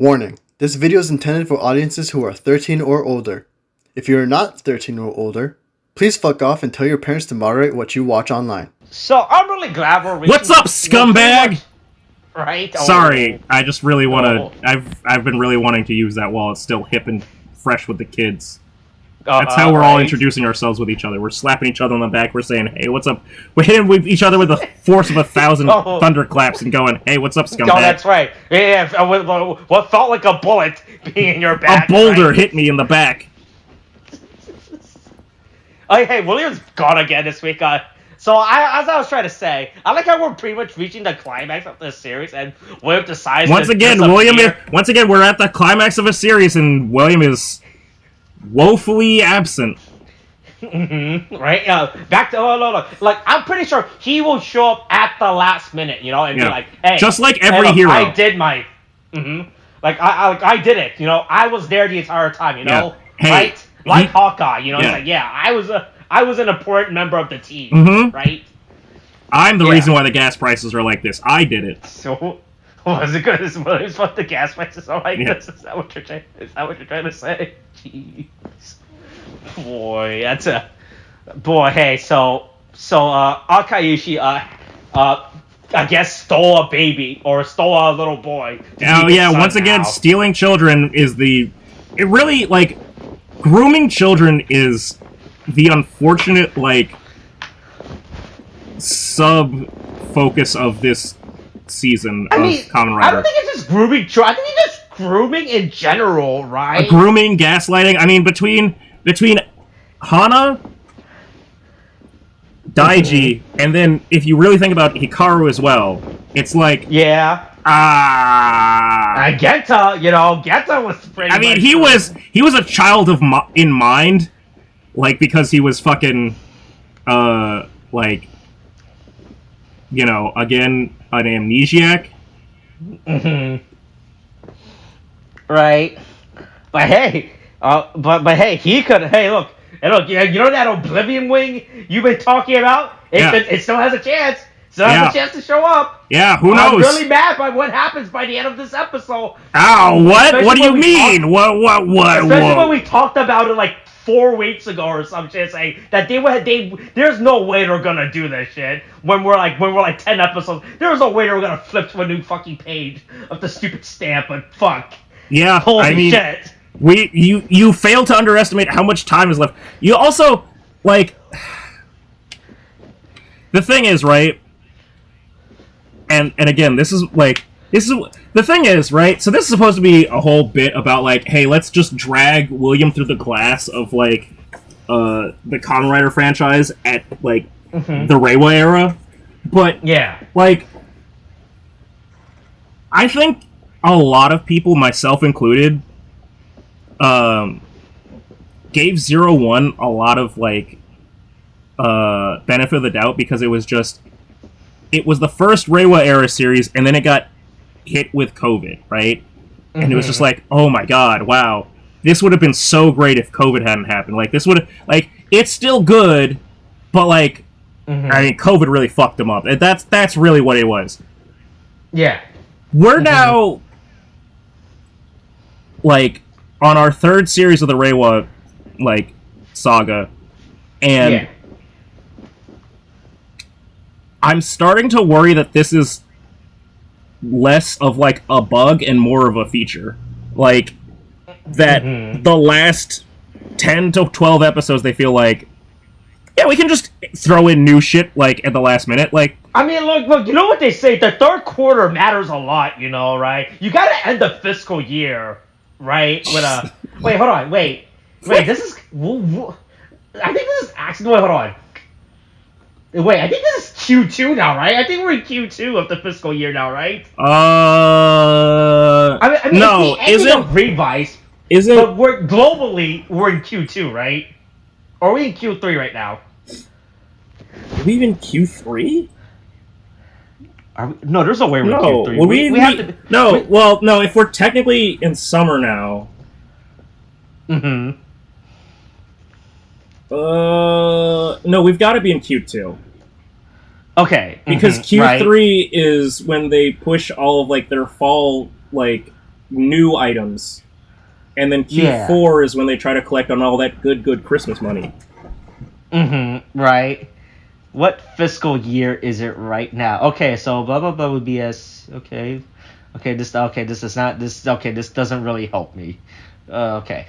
Warning, this video is intended for audiences who are 13 or older. If you are not 13 or older, please fuck off and tell your parents to moderate what you watch online. So, I'm really glad we're reaching... What's up, scumbag? Right? Sorry, I just really want to... I've been really wanting to use that while it's still hip and fresh with the kids. That's how we're all introducing ourselves with each other. We're slapping each other on the back. We're saying, hey, what's up? We're hitting with each other with the force of 1,000 thunderclaps and going, hey, what's up, scumbag? Oh, that's right. Yeah, what felt like a bullet being in your back. A boulder hit me in the back. Oh, hey, William's gone again this week. So, as I was trying to say, I like how we're pretty much reaching the climax of this series, and William decides once to again, we're at the climax of a series, and William is woefully absent. Right? Back to like I'm pretty sure he will show up at the last minute, you know, and be like, "Hey, just like every hero, I did my, like I did it, you know, I was there the entire time, you know, right? Like Hawkeye, you know, it's like, I was an important member of the team, right? I'm the reason why the gas prices are like this. I did it. So, was it good as what the gas prices are like this? Is that what you're trying to say? Jeez. Boy, that's a... Boy, hey, so Akayushi, I guess stole a baby, or stole a little boy. Oh, yeah, once again, stealing children is the... It really, like, grooming children is the unfortunate, like, sub-focus of this season of Kamen Rider. I don't think it's just grooming children. I think it's just grooming in general, right? Grooming, gaslighting. I mean, between Hana, Daiji, and then if you really think about Hikaru as well, it's like Genta, you know, Genta was pretty. I mean, he was a child in mind, like because he was fucking, like, you know, again an amnesiac. Right, but hey. But hey, he could. Hey, look, yeah, you know that Oblivion wing you've been talking about? It still has a chance. Still has a chance to show up. Yeah, who knows? I'm really mad by what happens by the end of this episode. Ow! What? What do you mean? What? Especially when we talked about it like 4 weeks ago or some shit, saying that there's no way they're gonna do this shit when we're like 10 episodes. There's no way they're gonna flip to a new fucking page of the stupid stamp. But fuck. Yeah, holy shit. You fail to underestimate how much time is left. You also, like... The thing is, right... And again, the thing is, right... So this is supposed to be a whole bit about, like, hey, let's just drag William through the glass of, like, the Kamen Rider franchise at, like, the Reiwa era. But, like... I think a lot of people, myself included... gave 0-1 a lot of, like, benefit of the doubt because it was the first Reiwa era series, and then it got hit with COVID, right? And it was just like, oh my god, wow. This would have been so great if COVID hadn't happened. Like, this would have, like, it's still good, but, like, I mean, COVID really fucked them up. And that's really what it was. Yeah. We're now, like... on our third series of the Reiwa, like, saga, and I'm starting to worry that this is less of, like, a bug and more of a feature. Like, that the last 10 to 12 episodes, they feel like, yeah, we can just throw in new shit, like, at the last minute, like... I mean, look, you know what they say, the third quarter matters a lot, you know, right? You gotta end the fiscal year... Right? With wait, hold on, wait, this is... I think this is actually... Wait, hold on. Wait, I think this is Q2 now, right? I think we're in Q2 of the fiscal year now, right? I mean no, is it Revice? Is it? But we're in Q2, right? Or are we in Q3 right now? Are we in Q3? No, there's no way we're in Q3. Well, we have to... No, if we're technically in summer now... no, we've got to be in Q2. Okay. Because Q3 is when they push all of, like, their fall, like, new items. And then Q4 is when they try to collect on all that good Christmas money. Right. What fiscal year is it right now? Okay, so blah blah blah would be as okay. This doesn't really help me. Okay,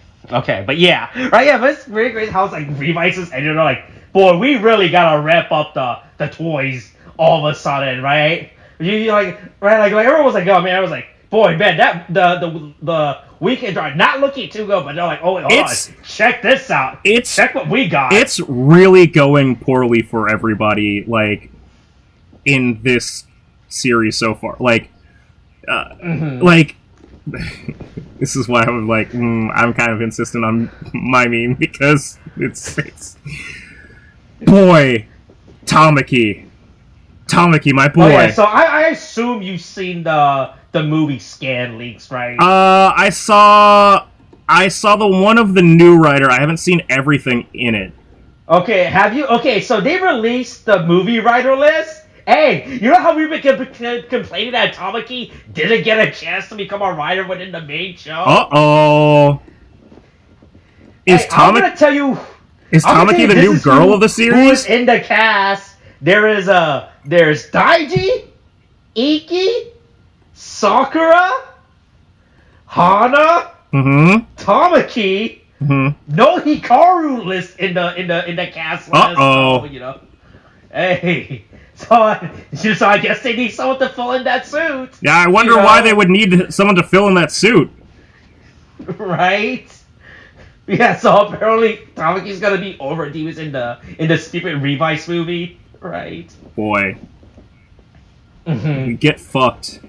but yeah, right, yeah, but it's really great how it's like Revices, and you're like, boy, we really gotta ramp up the toys all of a sudden, right? You like, right, like everyone was like, oh man, I was like, boy, man, that the weekends are not looking too good, but they're like, oh wait, hold on, check this out, check what we got. It's really going poorly for everybody, like in this series so far, like. Like, this is why I'm like, I'm kind of insistent on my meme, because it's boy, Tamaki, my boy. Oh, yeah, so I assume you've seen the movie scan leaks, right? I saw the one of the new writer. I haven't seen everything in it. Okay, have you? Okay, so they released the movie writer list. Hey, you know how we've been complaining that Tamaki didn't get a chance to become a writer within the main show? Uh-oh. I'm gonna tell you... Is Tamaki the new girl of the series? Who's in the cast? There's Daiji, Iki, Sakura, Hana, Tamaki, no Hikaru list in the cast list. Uh-oh. You know. Hey... So I guess they need someone to fill in that suit. Yeah, I wonder why they would need someone to fill in that suit. Right? Yeah, so apparently Tamaki's gonna be over. He was in the stupid Revice movie, right? Boy. You get fucked.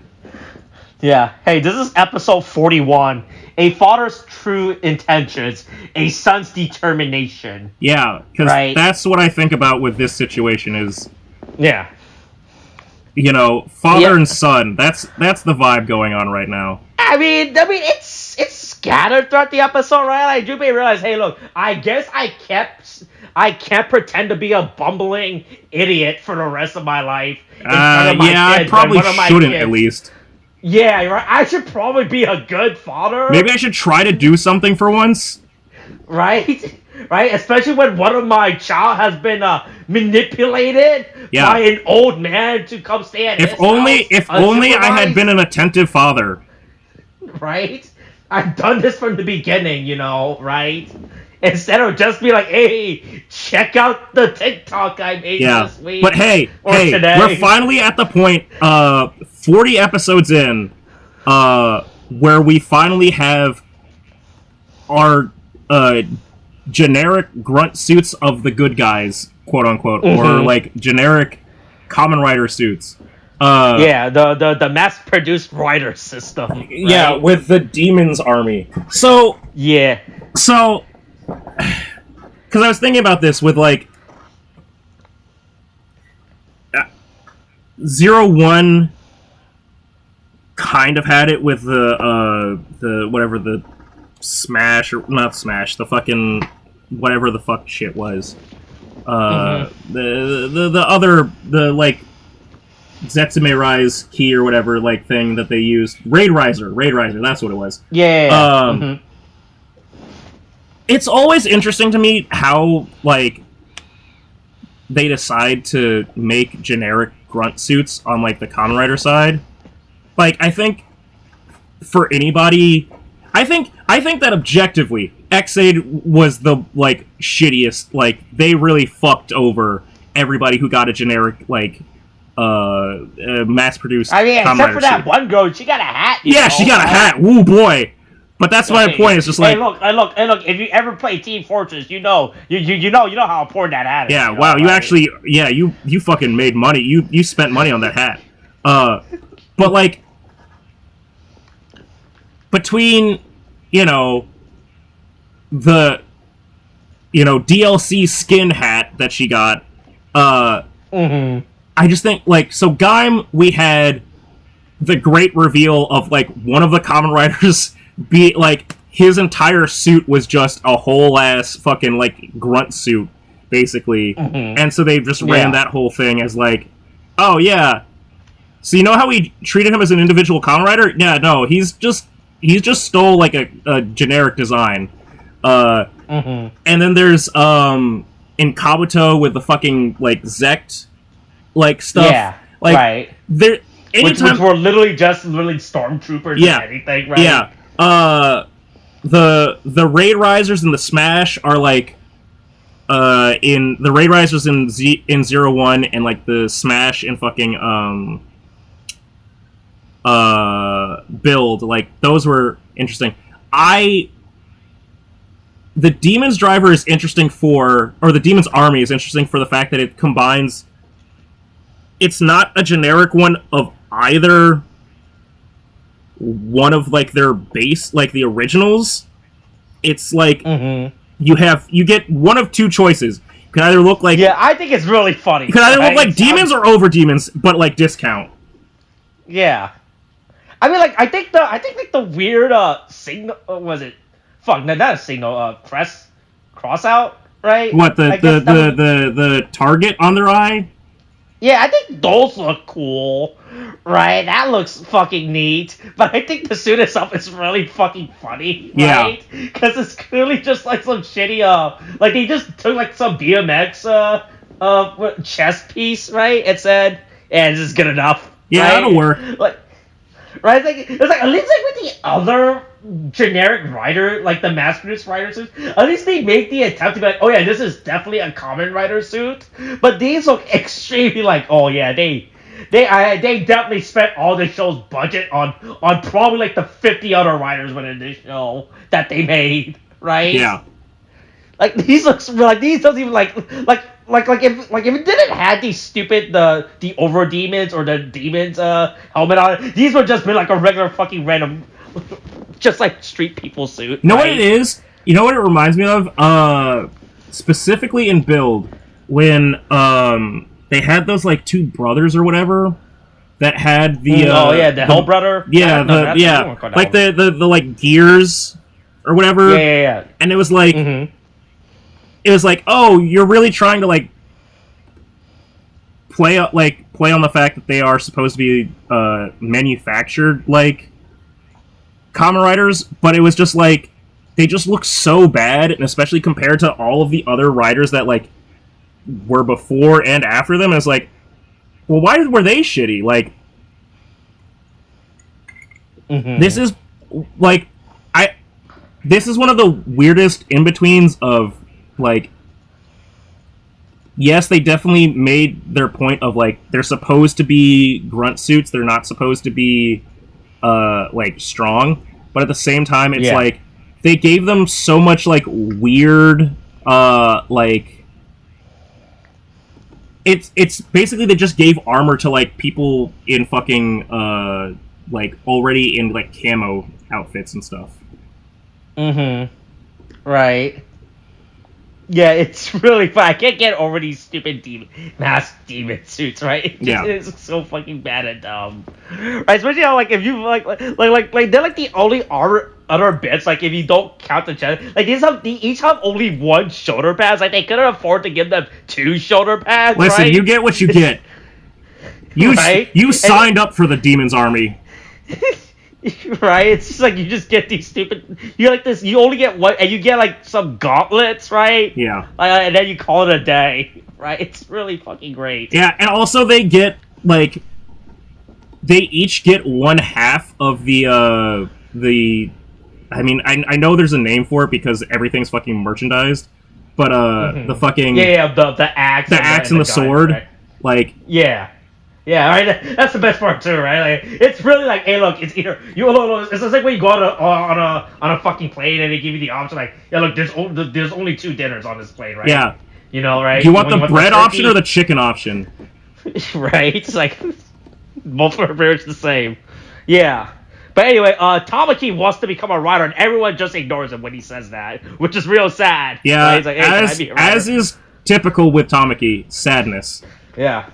Yeah. Hey, this is episode 41. A father's true intentions, a son's determination. Yeah, because that's what I think about with this situation is... Yeah. You know, father and son. That's the vibe going on right now. I mean, it's scattered throughout the episode, right? Like, Junpei realized, hey, look, I guess I can't pretend to be a bumbling idiot for the rest of my life. I probably shouldn't, at least. Yeah, right. I should probably be a good father. Maybe I should try to do something for once. Right? Right? Especially when one of my child has been manipulated by an old man to come stay at his house. If only I had been an attentive father. Right? I've done this from the beginning, you know, right? Instead of just be like, hey, check out the TikTok I made this week. But hey, today. We're finally at the point, 40 episodes in, where we finally have our generic grunt suits of the good guys, quote unquote, or like generic Kamen Rider suits. The mass-produced rider system. Right? Yeah, with the Demon's Army. So because I was thinking about this with like 01 kind of had it with the whatever the Smash, or not Smash, the fucking whatever the fuck shit was. The other, the like Zetsume Rise key or whatever like thing that they used. Raid Riser, that's what it was. It's always interesting to me how like they decide to make generic grunt suits on like the Kamen Rider side. Like, I think for anybody, I think that objectively, X-Aid was the like shittiest. Like, they really fucked over everybody who got a generic like mass-produced. I mean, Kamen except Rider for that suit. one girl, she got a hat. She got a hat. Woo boy. But that's my point. It's just like, hey, look. If you ever play Team Fortress, you know how important that hat is. Yeah, wow. You actually, you fucking made money. You spent money on that hat. But like, between the DLC skin hat that she got, I just think like, so Gaim, we had the great reveal of like one of the Kamen Riders. Be like, his entire suit was just a whole ass fucking like grunt suit, basically, and so they just ran that whole thing as like, oh yeah, so you know how we treated him as an individual Kamen Rider? Yeah, no, he's he just stole like a generic design. And then there's in Kabuto with the fucking like Zect like stuff. Yeah, like, right. There, which were literally stormtroopers and anything, right? Yeah. The Raid Risers and the Smash are like in the Raid Risers in 01 and like the Smash and fucking build, like those were interesting. The Demon's Driver is interesting or the Demon's Army is interesting for the fact that it combines. It's not a generic one of either one of like their base, like the originals. It's like you get one of two choices. You can either look like I think it's really funny. You can either look like demons or over demons, but like discount. Yeah, I mean, like I think like the weird signal was it? Fuck, no, not a signal. Cross out, right? What the target on their eye? Yeah, I think those look cool, right? That looks fucking neat. But I think the suit itself is really fucking funny, right? Because it's clearly just like some shitty, like they just took like some BMX, chess piece, right? And said, "Yeah, this is good enough." Yeah, right? that'll work. Like, right? It's like at least like with the other generic rider, like the mass-produced rider suits, at least they make the attempt to be like, oh yeah, this is definitely a Kamen Rider suit. But these look extremely like, oh yeah, they definitely spent all the show's budget on probably like the 50 other riders within this show that they made, right? Yeah. Like these doesn't even like if it didn't have these stupid the over demons or the demons helmet on it, these would just be like a regular fucking random just like street people suit. You know what it is? You know what it reminds me of? Specifically in Build, when they had those like two brothers or whatever that had the the Hell Brother. Like the like gears or whatever. Yeah. And it was like it was like, oh, you're really trying to like play on the fact that they are supposed to be manufactured like Kamen Riders, but it was just like they just look so bad, and especially compared to all of the other riders that like were before and after them. It's like, well, why were they shitty? Like, this is like this is one of the weirdest in betweens of like. Yes, they definitely made their point of like they're supposed to be grunt suits. They're not supposed to be like strong, but at the same time it's like they gave them so much like weird like it's basically they just gave armor to like people in fucking like already in like camo outfits and stuff. Right. Yeah, it's really fun. I can't get over these stupid masked demon suits, right? It's so fucking bad and dumb. Right, especially how like if you like they're like the only other bits, like if you don't count the chest, like they each have only one shoulder pads. Like they couldn't afford to give them two shoulder pads. Listen, right? You get what you get. You signed up for the Demon's Army. Right, it's just like you just get these stupid. You like this. You only get one, and you get like some gauntlets, right? Yeah. And then you call it a day, right? It's really fucking great. Yeah, and also they get like they each get one half of the. I mean, I know there's a name for it because everything's fucking merchandised, but the fucking the axe, and the sword, right? like Yeah, right. That's the best part too, right? Like, it's really like, hey, look, it's either it's just like when you go on a fucking plane and they give you the option, like, yeah, look, there's only two dinners on this plane, right? Yeah, you know, right? You want the bread option or the chicken option? Right. It's like both are very much the same. Yeah. But anyway, Tamaki wants to become a writer, and everyone just ignores him when he says that, which is real sad. Yeah, right? He's like, hey, as is typical with Tamaki, sadness. Yeah.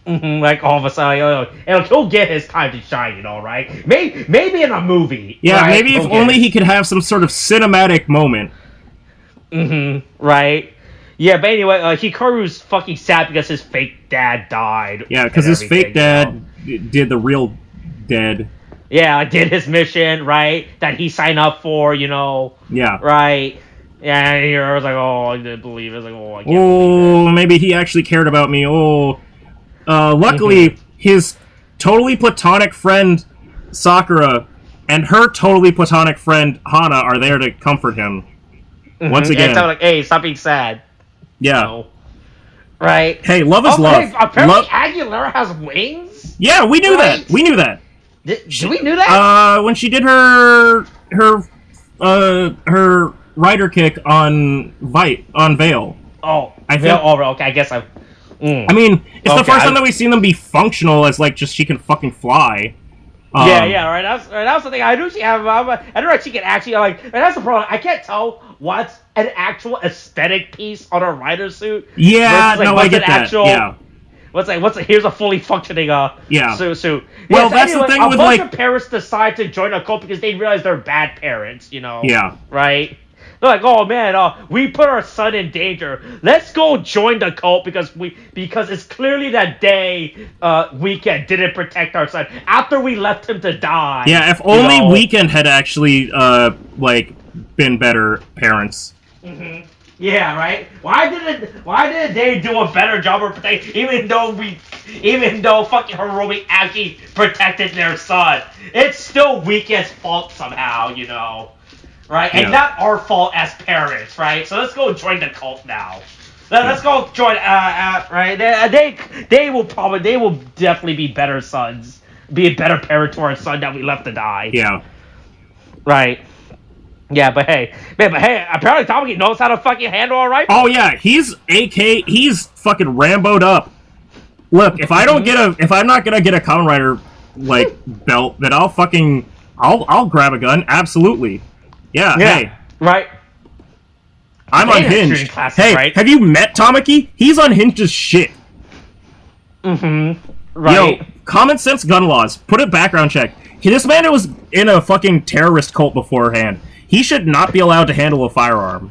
Like all of a sudden, and he'll get his time to shine, you know, right? Maybe in a movie. Yeah, right? maybe if only he could have some sort of cinematic moment. Right. Yeah, but anyway, Hikaru's fucking sad because his fake dad died. Yeah, because his fake dad did the real dead. yeah, did his mission, right? That he signed up for, Yeah. right? Yeah, and I was like, oh, I didn't believe it. I was like, oh, I can't believe it. Maybe he actually cared about me. Luckily, his totally platonic friend Sakura and her totally platonic friend Hana are there to comfort him. Once again, and tell like, hey, stop being sad. Yeah. Right. Hey, love is love. Hey, apparently Aguilera has wings. Yeah, we knew that. We knew that. Did we knew that? When she did her rider kick on Veil. Oh, I think. Okay, I guess I. I mean, it's the first time that we've seen them be functional as like just she can fucking fly. Right. That's the thing. I knew she had. I don't know if she can actually like. And that's the problem. I can't tell what's an actual aesthetic piece on a rider suit. Yeah, versus, like, no, I get that. Yeah. Here's a fully functioning suit. Well, that's the thing with like a bunch of parents decide to join a cult because they realize they're bad parents. Yeah. Right. They're like, oh man, we put our son in danger. Let's go join the cult because it's clearly that day Weekend didn't protect our son after we left him to die. Yeah, if only Weekend had actually been better parents. Mm-hmm. Yeah, right. Why didn't they do a better job of protecting? Even though fucking Hiromi actually protected their son, it's still Weekend's fault somehow, right? Yeah. And not our fault as parents, right? So let's go join the cult now. Let's go join. Right? They will definitely be better sons, be a better parent to our son that we left to die. Yeah. Right. Yeah, but hey, apparently Tamaki knows how to fucking handle a rifle. Oh yeah, he's fucking Rambo'd up. Look, if I'm not gonna get a Kamen Rider belt, then I'll grab a gun. Absolutely. Yeah. Hey. Right. I'm unhinged. Hey, right? Have you met Tamaki? He's unhinged as shit. Mm-hmm. Right. Yo, common sense gun laws. Put a background check. This man was in a fucking terrorist cult beforehand. He should not be allowed to handle a firearm.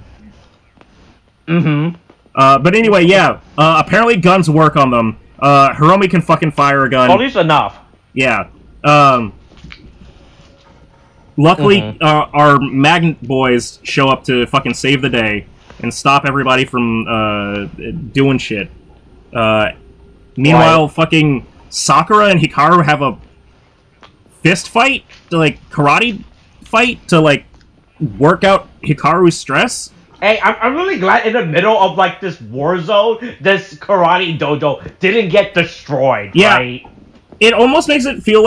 Mm-hmm. But anyway, yeah. Apparently guns work on them. Hiromi can fucking fire a gun. At least enough. Yeah. Luckily, our Magnet boys show up to fucking save the day and stop everybody from doing shit. Meanwhile, fucking Sakura and Hikaru have a fist fight, karate fight to work out Hikaru's stress. Hey, I'm really glad in the middle of this war zone, this karate dojo didn't get destroyed. Yeah. Right? It almost makes it feel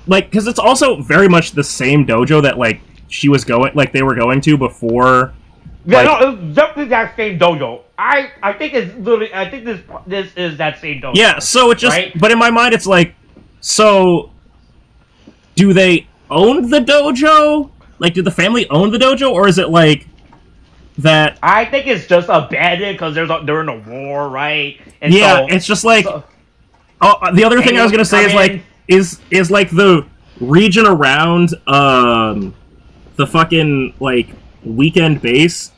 because it's also very much the same dojo that she was they were going to before. Yeah, no, it was definitely that same dojo. I think it's literally. I think this is that same dojo. Yeah, so it just. Right? But in my mind, it's so. Do they own the dojo? Do the family own the dojo, or is it that? I think it's just abandoned because they're in a war, right? And yeah, so, it's just the other thing I was gonna say is the region around the fucking Weekend base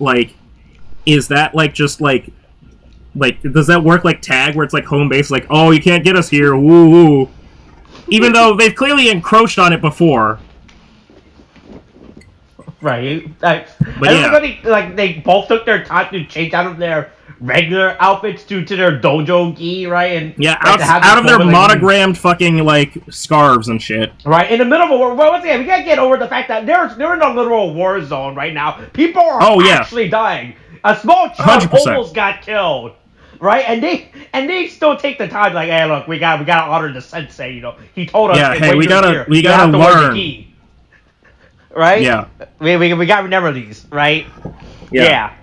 is that just does that work tag where it's home base oh you can't get us here woo woo even though they've clearly encroached on it before. Right. But everybody they both took their time to change out of their regular outfits to their dojo gi, right? And yeah, out of their monogrammed fucking scarves and shit. Right in the middle of a war. Well, once again, we can't get over the fact that they're in a literal war zone right now. People are actually dying. A small child 100%. almost got killed. Right, and they still take the time hey, look, we gotta honor the sensei. He told us. Yeah, hey, we gotta learn. Right. Yeah. We gotta remember these. Right. Yeah.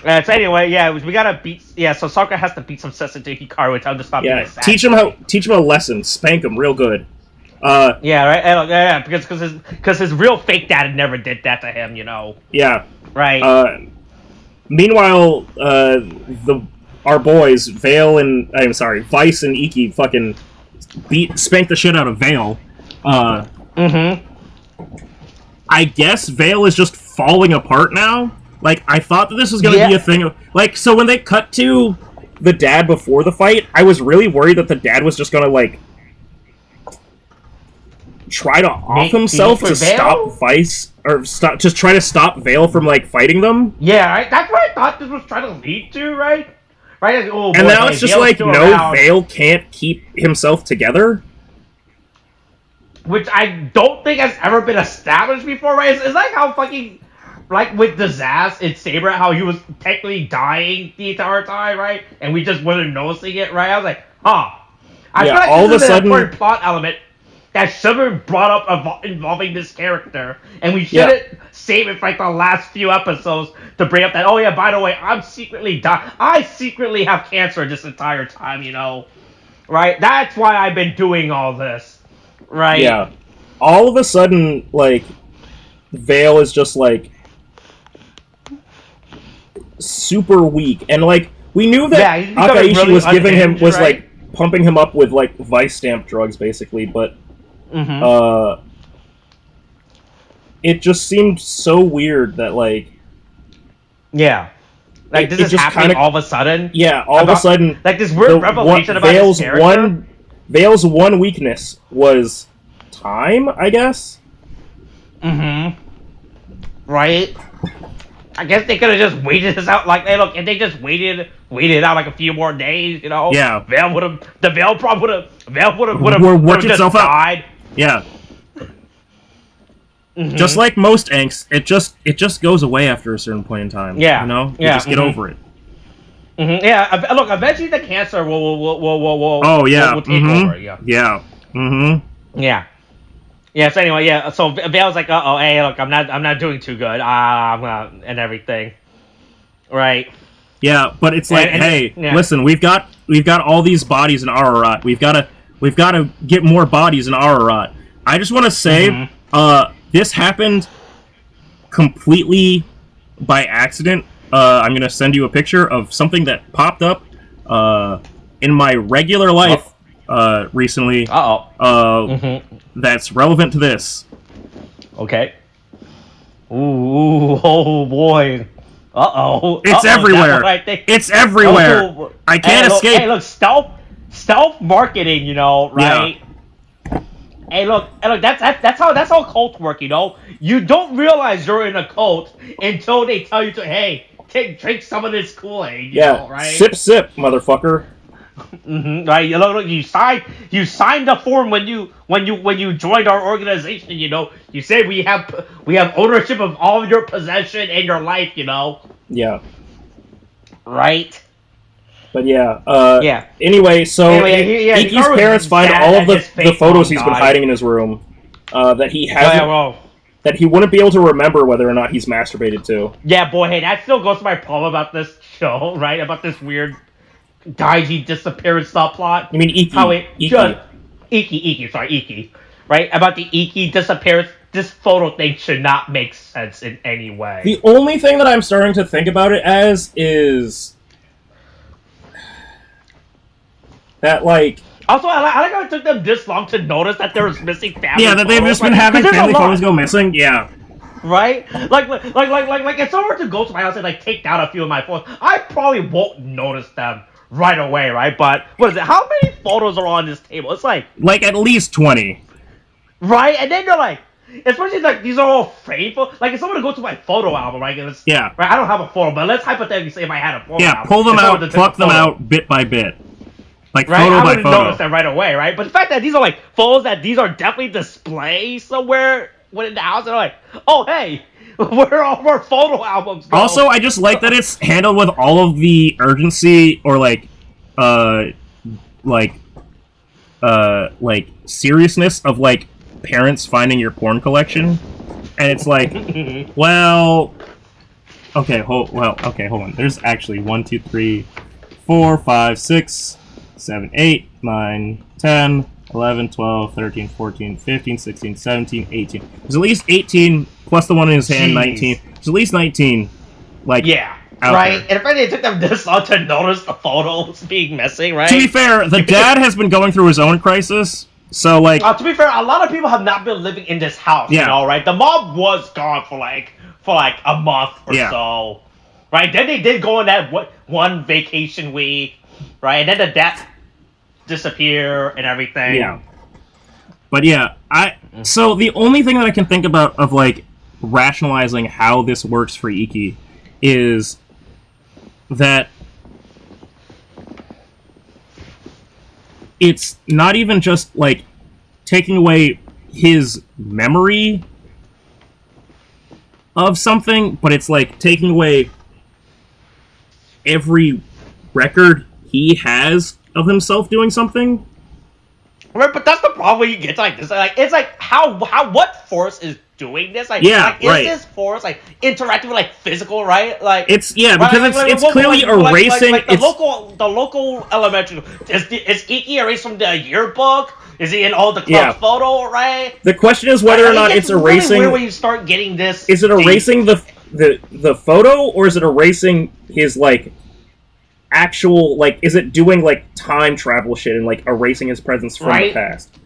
So anyway, we gotta beat. Yeah, so Sakura has to beat some sense into Hikaru and tell him to stop being a sad. Teach him a lesson. Spank him real good. Yeah, right. Yeah, because his real fake dad never did that to him. Yeah. Right. Meanwhile, our boys Vice and Iki fucking spank the shit out of Veil. I guess Veil is just falling apart now. I thought that this was going to be a thing. So when they cut to the dad before the fight, I was really worried that the dad was just going to, try to off himself to stop Vice, or just try to stop Vale from like fighting them. Yeah, that's what I thought this was trying to lead to, right? Right? Like, oh, boy, and now it's just like, no, around. Vale can't keep himself together. Which I don't think has ever been established before, right? It's like how fucking, like with Disaster in Saber, how he was technically dying the entire time, right? And we just weren't noticing it, right? I was like, huh. I feel like all this is an important plot element that should have been brought up involving this character, and we shouldn't save it for like the last few episodes to bring up that, oh yeah, by the way, I secretly have cancer this entire time, you know? Right? That's why I've been doing all this. Right. Yeah. All of a sudden, like, Vale is just, like, super weak. And, like, we knew that Akaishi really was giving him, was, right? Like, pumping him up with, like, Vice stamp drugs, basically, but, it just seemed so weird that, like... Yeah. Like, this is happening all of a sudden? Yeah, all of a sudden... Like, this weird revelation about his character? Vale's one weakness was time, I guess? Right? I guess they could have just waited this out. Like, hey, look, if they just waited out like a few more days, you know? Yeah. Vale would have worked itself out. Yeah. Just like most angst, it just goes away after a certain point in time. Yeah. You know? You just get over it. Yeah, look, eventually the cancer will take over, yeah. Yeah. Yeah, so anyway, yeah, so Vale's like, uh-oh, hey, look, I'm not doing too good, and everything. Right. Yeah, but it's like, listen, we've got all these bodies in Ararat. We've got to get more bodies in Ararat. I just want to say, this happened completely by accident. I'm going to send you a picture of something that popped up in my regular life recently. That's relevant to this. Okay. Ooh, oh boy. It's everywhere. It's everywhere. I can't escape. Hey, look, stealth marketing, you know, right? Yeah. Hey, look, that's how cults work, you know? You don't realize you're in a cult until they tell you to, hey, drink some of this Kool-Aid, you know, right? Sip, motherfucker. Right, you signed the form when you joined our organization, you know. You say we have ownership of all of your possession and your life, you know. Yeah. Right. But Anyway, so Iki's parents find all of the photos he's been hiding in his room that he hasn't. That he wouldn't be able to remember whether or not he's masturbated to. Yeah, boy, hey, that still goes to my problem about this show, right? About this weird Daiji disappearance subplot. You mean Iki? How it just Iki, right? About the Iki disappearance. This photo thing should not make sense in any way. The only thing that I'm starting to think about it as is that, like... Also, I like how it took them this long to notice that there was missing family. Yeah, that they've just been having family photos go missing. Yeah, right. Like if someone were to go to my house and like take down a few of my photos, I probably won't notice them right away, right? But what is it? How many photos are on this table? It's like at least 20. Right, and then they're like, especially like these are all framed. Like if someone were to go to my photo album, right? Right. I don't have a photo, but let's hypothetically say if I had a photo. Yeah, pull them out, pluck them out bit by bit. Like right? photo I by wouldn't photo. notice that right away, right? But the fact that these are like photos that these are definitely displayed somewhere within the house, and I'm like, oh hey, where are all our photo albums go? Also, I just like that it's handled with all of the urgency or like seriousness of like parents finding your porn collection, and it's like, well, okay, hold on. There's actually 1, 2, 3, 4, 5, 6, 7, 8, 9, 10, 11, 12, 13, 14, 15, 16, 17, 18. There's at least 18, plus the one in his hand, 19. There's at least 19, like, yeah, out right? there. And if it took them this long to notice the photos being missing, right? To be fair, the dad has been going through his own crisis, so, like... to be fair, a lot of people have not been living in this house, you know, right? The mom was gone for a month or so, right? Then they did go on that one vacation week, right? And then the dad disappear and everything. Yeah. But yeah, So the only thing that I can think about of like rationalizing how this works for Iki is that it's not even just like taking away his memory of something, but it's like taking away every record he has of himself doing something. Right, but that's the problem when you get to like this. Like, it's like how what force is doing this? Like, Yeah, like, is right. this force like interacting with like physical, right? Like, It's because right, it's clearly erasing. Like the local elementary. Is Iki erased from the yearbook? Is he in all the club photo? Right. The question is whether or not it's erasing. Really weird when you start getting this. Is it erasing the photo, or is it erasing his like actual like? Is it doing like time travel shit and like erasing his presence from the past?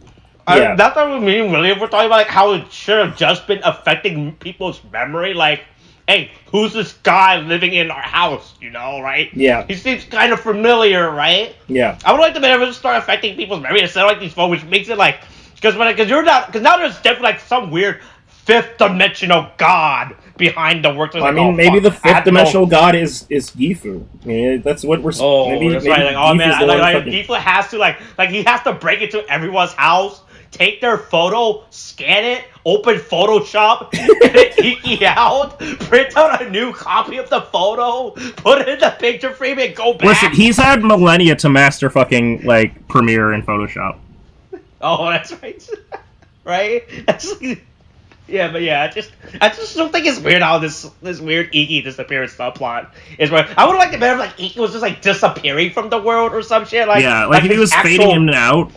Yeah, that's what I mean. Really, if we're talking about like how it should have just been affecting people's memory, like, hey, who's this guy living in our house? You know, right? Yeah, he seems kind of familiar, right? Yeah, I would like to be able to start affecting people's memory instead of like these phones, which makes it like because now there's definitely like some weird fifth dimensional god behind the work. I mean, maybe the fifth dimensional god is Gifu. I mean, that's what we're. Oh, maybe, that's maybe right. Like, oh man, like Gifu has to like he has to break into everyone's house, take their photo, scan it, open Photoshop, edit Iki out, print out a new copy of the photo, put it in the picture frame, and go back. Listen, he's had millennia to master fucking like Premiere and Photoshop. Oh, that's right. Right? That's yeah, but yeah, I just don't think it's weird how this weird Iki disappearance subplot is where I would like to better like Iki was just like disappearing from the world or some shit. Like like if he was fading him out.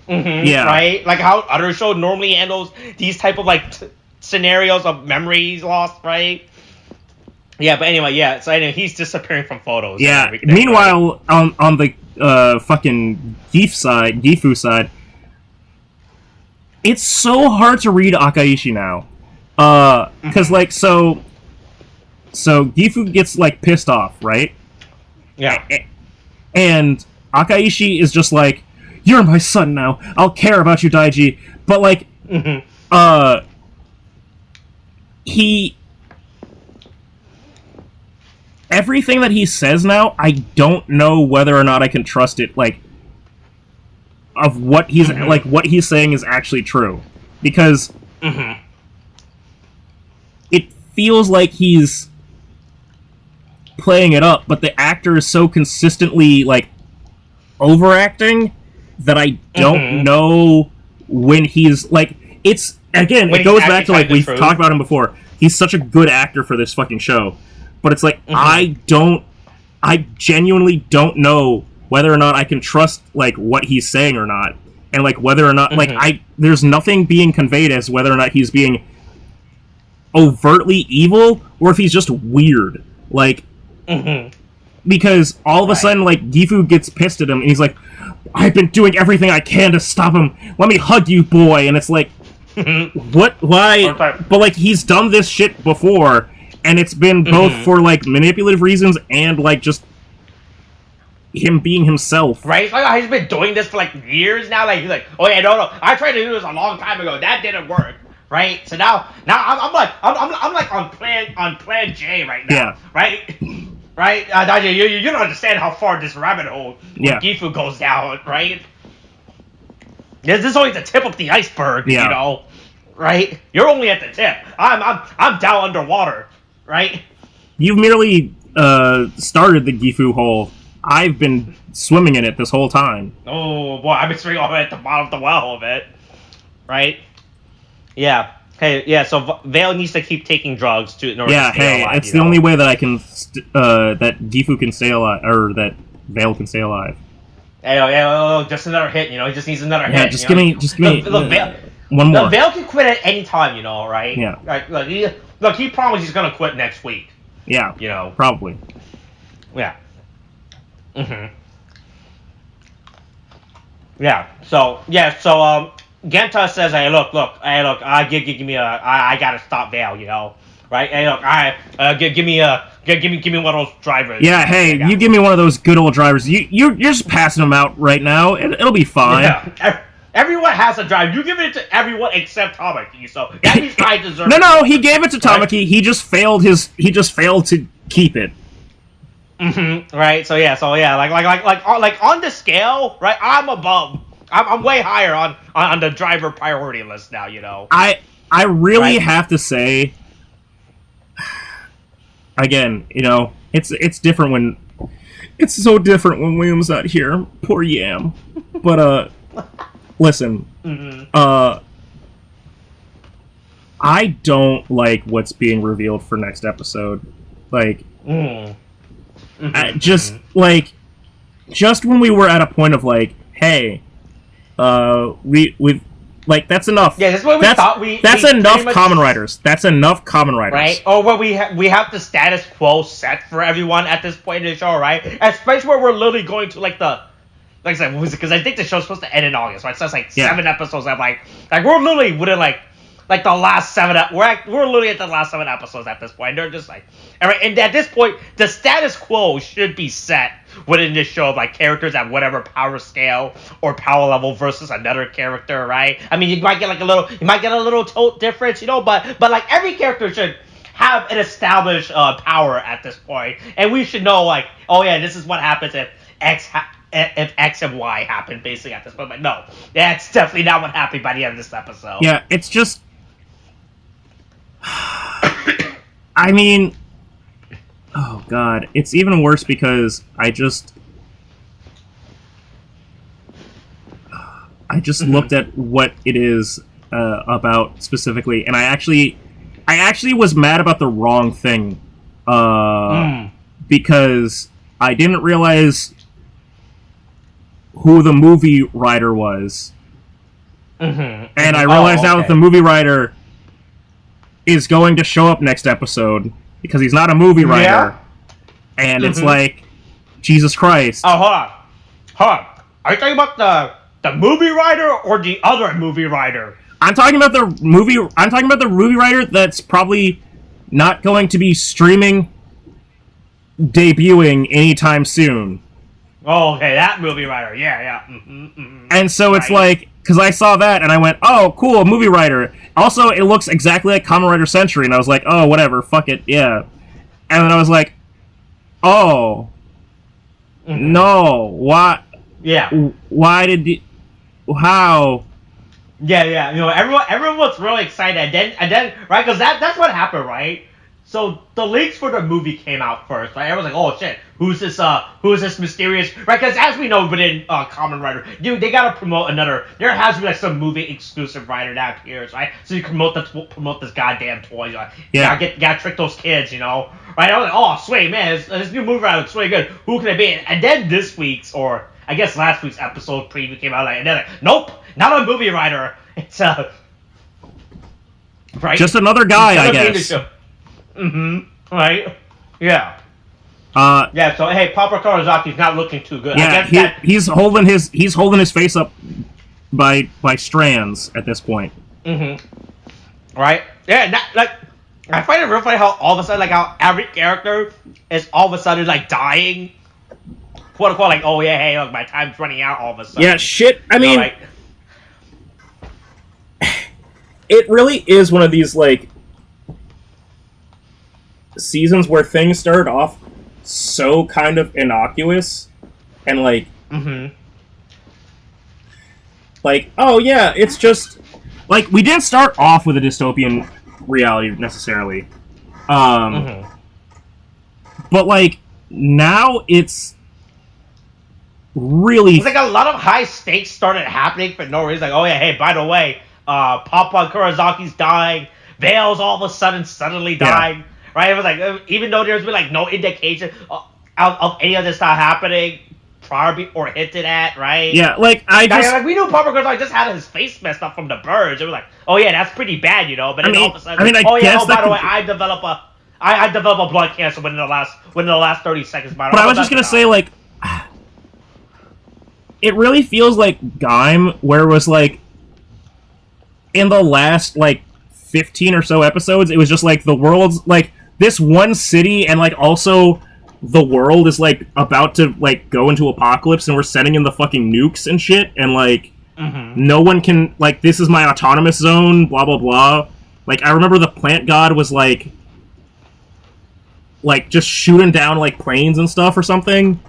Mm-hmm, yeah. Right? Like how other show normally handles these type of like scenarios of memories lost, right? Yeah, but anyway, yeah. So anyway, he's disappearing from photos. Yeah. Meanwhile, right? on the fucking Gifu side, it's so hard to read Akaishi now, because like so Gifu gets like pissed off, right? Yeah. And Akaishi is just like, "You're my son now. I'll care about you, Daiji." But like, he. Everything that he says now, I don't know whether or not I can trust it, like, of what he's, like, what he's saying is actually true. Because it feels like he's playing it up, but the actor is so consistently, like, overacting that I don't know when he's, like, it's, again, it goes back to, like, we've talked about him before. He's such a good actor for this fucking show. But it's like, I genuinely don't know whether or not I can trust, like, what he's saying or not. And, like, whether or not, like, there's nothing being conveyed as whether or not he's being overtly evil, or if he's just weird. Like, because all of a sudden, like, Gifu gets pissed at him, and he's like, "I've been doing everything I can to stop him. Let me hug you, boy." And it's like, what? Why? But, like, he's done this shit before, and it's been both for, like, manipulative reasons and, like, just him being himself. Right? It's like he's been doing this for, like, years now. Like, he's like, "Oh, yeah, no. I tried to do this a long time ago. That didn't work." Right? So now I'm like on plan J right now. Yeah. Right? Right? Daiji, you don't understand how far this rabbit hole Yeah. Gifu goes down, right? This is only the tip of the iceberg, you know? Right? You're only at the tip. I'm down underwater. Right? You've merely started the Gifu hole. I've been swimming in it this whole time. Oh boy, I've been swimming all the way at the bottom of the well of it. Right? Yeah. Hey, yeah. So Vale needs to keep taking drugs in order to stay alive. It's the only way that I can that Gifu can stay alive, or that Vale can stay alive. Hey, just another hit. You know, he just needs another hit. Yeah, just give me one more. The Vale can quit at any time. You know, right? Yeah. Like, he promised he's gonna quit next week. Yeah. You know. Probably. Yeah. Yeah. So Genta says, "Hey, look, give me I gotta stop Vale, you know, right? Hey, look, give me one of those drivers. Yeah, hey, give me one of those good old drivers. You're just passing them out right now. It'll be fine. Yeah. Everyone has a drive. You give it to everyone except Tamaki. So that means I deserve. No, he gave it to Tamaki. He just failed to keep it. Right. So yeah. Like on the scale, right? I'm above. I'm way higher on the driver priority list now. You know. I really have to say, again, you know, it's different when it's so different when William's not here. Poor Yam. But listen, I don't like what's being revealed for next episode. Like, just when we were at a point of like, hey, we've like, that's enough. Yeah, that's what we thought. That's enough Kamen Riders. That's enough Kamen Riders. Right? Or where we have the status quo set for everyone at this point in the show, right? Especially where we're literally going to like I said, because I think the show's supposed to end in August, right? So it's like 7 episodes. I'm like we're literally within like the last 7. We're literally at the last 7 episodes at this point. They're just like, and at this point, the status quo should be set within this show of like characters at whatever power scale or power level versus another character, right? I mean, you might get a little difference, you know, but like every character should have an established power at this point, and we should know like, oh yeah, this is what happens if if X and Y happen basically at this point. But no, that's definitely not what happened by the end of this episode. Yeah, it's just, I mean, oh god, it's even worse because I just looked at what it is about specifically, and I actually was mad about the wrong thing because I didn't realize who the movie writer was, and I realized now that the movie writer is going to show up next episode because he's not a movie writer, and it's like, Jesus Christ. Oh, hold on. Are you talking about the movie writer or the other movie writer? I'm talking about the movie writer that's probably not going to be debuting anytime soon. Oh, okay, that movie writer. Yeah. And so it's like, because I saw that and I went, oh, cool, movie writer. Also, it looks exactly like Kamen Rider Century, and I was like, oh, whatever, fuck it, yeah. And then I was like, oh, no, why? Yeah. Why did how? Yeah. You know, everyone was really excited, and then, right? Because that's what happened, right? So the leaks for the movie came out first, right? Everyone's like, "Oh shit, who's this mysterious?" Right? Because as we know, within Kamen Rider, dude, they gotta promote another. There has to be like some movie exclusive writer that appears, right? So you can promote this goddamn toy. Like, gotta trick those kids, you know? Right? I was like, "Oh, sweet man, this new movie writer looks really good. Who can it be?" And then this week's, or I guess last week's episode preview came out, and then like, nope, not a movie writer. It's right, just another guy, I guess. Right? Yeah. Yeah, so hey, Papa Karazaki's not looking too good. Yeah, he's holding his face up by strands at this point. Right? Yeah, I find it real funny how all of a sudden, like, how every character is all of a sudden like dying. Quote unquote, like, oh yeah, hey, look, my time's running out all of a sudden. Yeah, shit. I mean, it really is one of these like seasons where things started off so kind of innocuous and like like, oh yeah, it's just like, we didn't start off with a dystopian reality necessarily, but like now it's really, it's like a lot of high stakes started happening for no reason. Like, oh yeah, hey, by the way, Papa Kurazaki's dying, Vale's all of a sudden suddenly dying. Right, it was like, even though there's been like no indication of any of this not happening prior or hinted at, right? Yeah, like we knew Papa Kurazawa just had his face messed up from the birds. It was like, oh yeah, that's pretty bad, you know. But then all of a sudden, by the way, I develop a blood cancer within the last 30 seconds. But I was just gonna say, like, it really feels like Gaim, where it was like, in the last like 15 or so episodes, it was just like the world's like this one city, and like also the world is like about to like go into apocalypse, and we're sending in the fucking nukes and shit, and like no one can, like, this is my autonomous zone, blah, blah, blah. Like, I remember the plant god was, like, just shooting down, like, planes and stuff or something.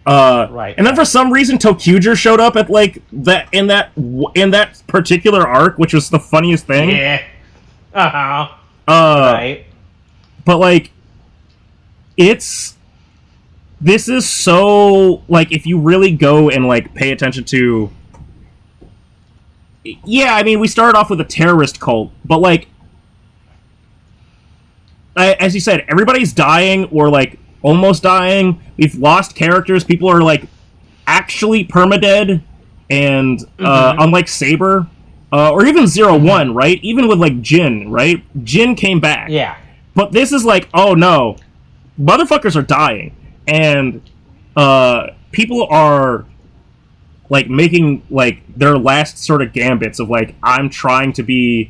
Right. And then for some reason, Tokuger showed up at, like, in that particular arc, which was the funniest thing. Yeah. Right. But, like, this is so, like, if you really go and, like, pay attention to... Yeah, I mean, we started off with a terrorist cult, but, like, as you said, everybody's dying or, like, almost dying. We've lost characters. People are, like, actually permadead. And, unlike Saber, or even 0-1, right? Even with, like, Jin, right? Jin came back. Yeah. But this is like, oh no, motherfuckers are dying. And, people are, like, making, like, their last sort of gambits of, like, I'm trying to do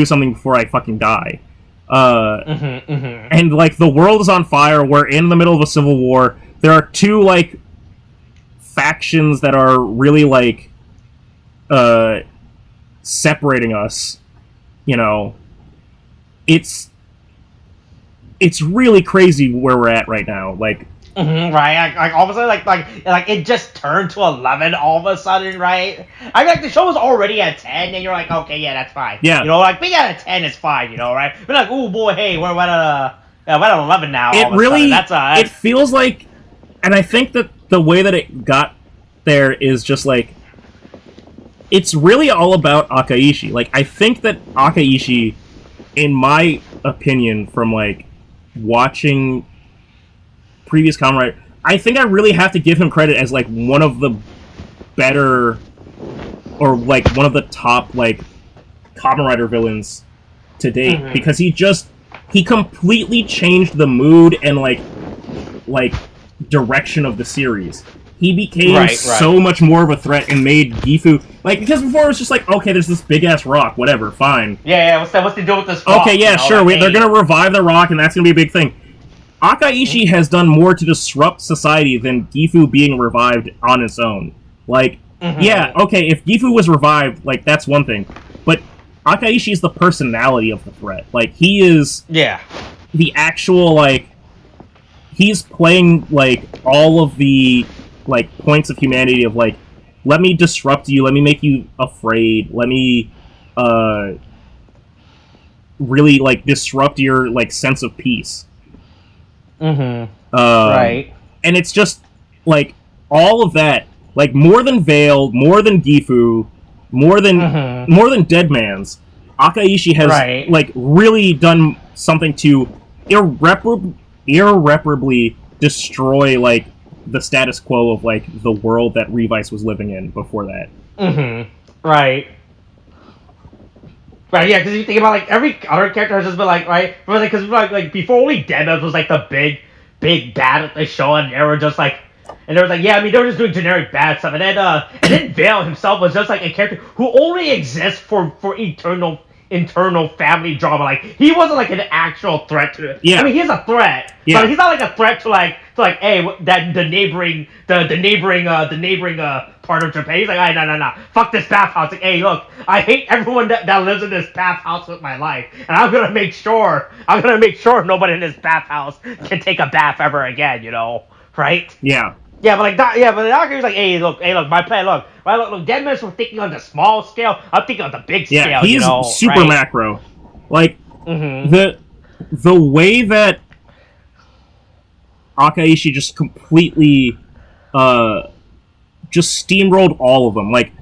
something before I fucking die. And, like, the world is on fire. We're in the middle of a civil war. There are two, like, factions that are really, like, separating us. You know, it's really crazy where we're at right now. Like, right, like all of a sudden, like it just turned to 11 all of a sudden, right? I mean, like, the show was already at 10, and you're like, okay, yeah, that's fine. Yeah. You know, like, being at a 10 is fine, you know, right? We're like, oh boy, hey, we're at 11 now. it really, it feels like, and I think that the way that it got there is just like, it's really all about Akaishi. Like, I think that Akaishi, in my opinion, from, like, watching previous Kamen Rider, I think I really have to give him credit as, like, one of the better, or, like, one of the top, like, Kamen Rider villains to date, because he completely changed the mood and, like direction of the series. He became so much more of a threat and made Gifu, like, because before it was just like, okay, there's this big ass rock, whatever, fine. Yeah, what's the deal with this rock? Okay, yeah, sure, they're gonna revive the rock, and that's gonna be a big thing. Akaishi has done more to disrupt society than Gifu being revived on its own. Like, yeah, okay, if Gifu was revived, like, that's one thing, but Akaishi is the personality of the threat. Like, he is the actual, like, he's playing, like, all of the, like, points of humanity of, like, let me disrupt you, let me make you afraid, let me, really, like, disrupt your, like, sense of peace. Right. And it's just, like, all of that, like, more than Veil, more than Gifu, more than Deadman's, Akaishi has, like, really done something to irreparably destroy, like, the status quo of, like, the world that Revice was living in before that. Right. Right, yeah, because you think about, like, every other character has just been, like, right? Because, like, before only Deadman was, like, the big bad that they show, and they were just, like, and they were like, yeah, I mean, they were just doing generic bad stuff, and then Veil himself was just, like, a character who only exists for internal family drama. Like, he wasn't, like, an actual threat to it. I mean, he's a threat, but he's not, like, a threat to hey, that the neighboring part of Japan. He's like, hey, no, fuck this bathhouse. Like, hey, look, I hate everyone that lives in this bathhouse with my life, and I'm gonna make sure nobody in this bathhouse can take a bath ever again. You know, right? Yeah. Yeah, but the doctor was like, hey, look, my plan, look, Deadman's from thinking on the small scale, I'm thinking on the big scale, yeah, he's super macro. Like, the way that Akaishi just completely, just steamrolled all of them. Like,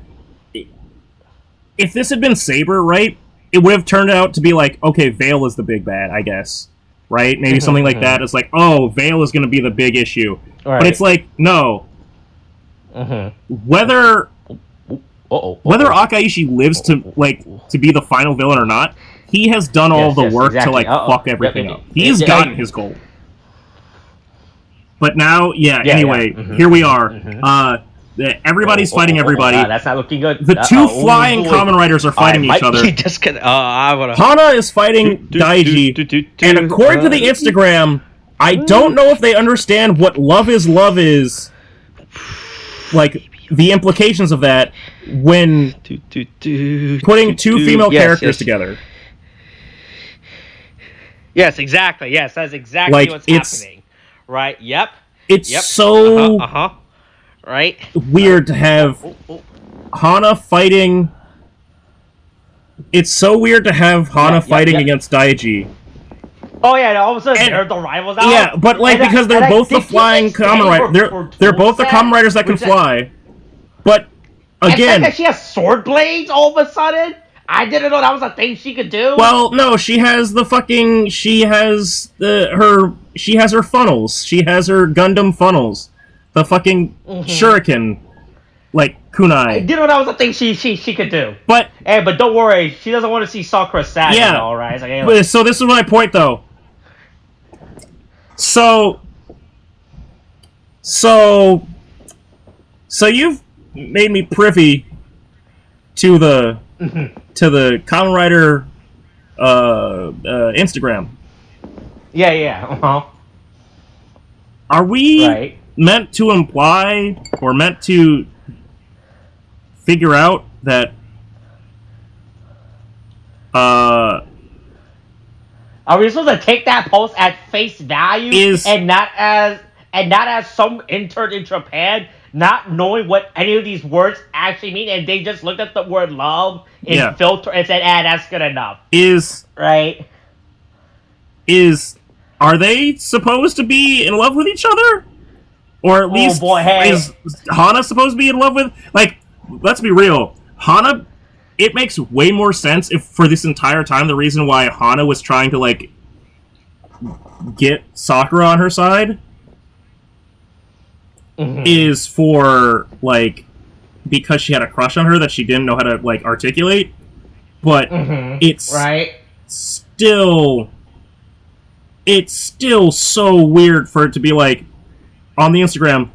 if this had been Saber, right, it would have turned out to be like, okay, Veil is the big bad, I guess. Right? Maybe something like that. It's like, oh, Veil is going to be the big issue. But it's like, no. Whether Akaishi lives to be the final villain or not, he has done all the work to, like, fuck everything up. He's gotten his goal. But now, anyway, here we are. Everybody's fighting everybody. That's not looking good. The two flying Kamen Riders are fighting each other. Hana is fighting Daiji, and according to the Instagram, I don't know if they understand what love is, like, the implications of that when putting two female characters together. Yes, exactly. Yes, that's exactly Like, what's happening. Right? Yep. It's Yep. so Right? weird to have Hana fighting. It's so weird to have Hana fighting against Daiji. Oh yeah, all of a sudden they're the rivals out. Yeah, but like because they're both the flying Kamen Rider. They're both the Kamen Riders that can fly. But again, and she has sword blades all of a sudden. I didn't know that was a thing she could do. Well, no, she has her funnels. She has her Gundam funnels. The fucking shuriken, like kunai. I didn't know that was a thing she could do. But but don't worry, she doesn't want to see Sakura sad. Yeah, all right. It's like, hey, so this is my point, though. So you've made me privy to the Kamen Rider Instagram. Yeah. Are we meant to imply or meant to figure out that are we supposed to take that post at face value and not as some intern in Japan not knowing what any of these words actually mean, and they just looked at the word love in filter and said, that's good enough. Are they supposed to be in love with each other? Or at least is Hana supposed to be in love with? Like, let's be real. Hana, it makes way more sense if for this entire time the reason why Hana was trying to, like, get Sakura on her side is for, like, because she had a crush on her that she didn't know how to, like, articulate. But it's still so weird for it to be like, on the Instagram,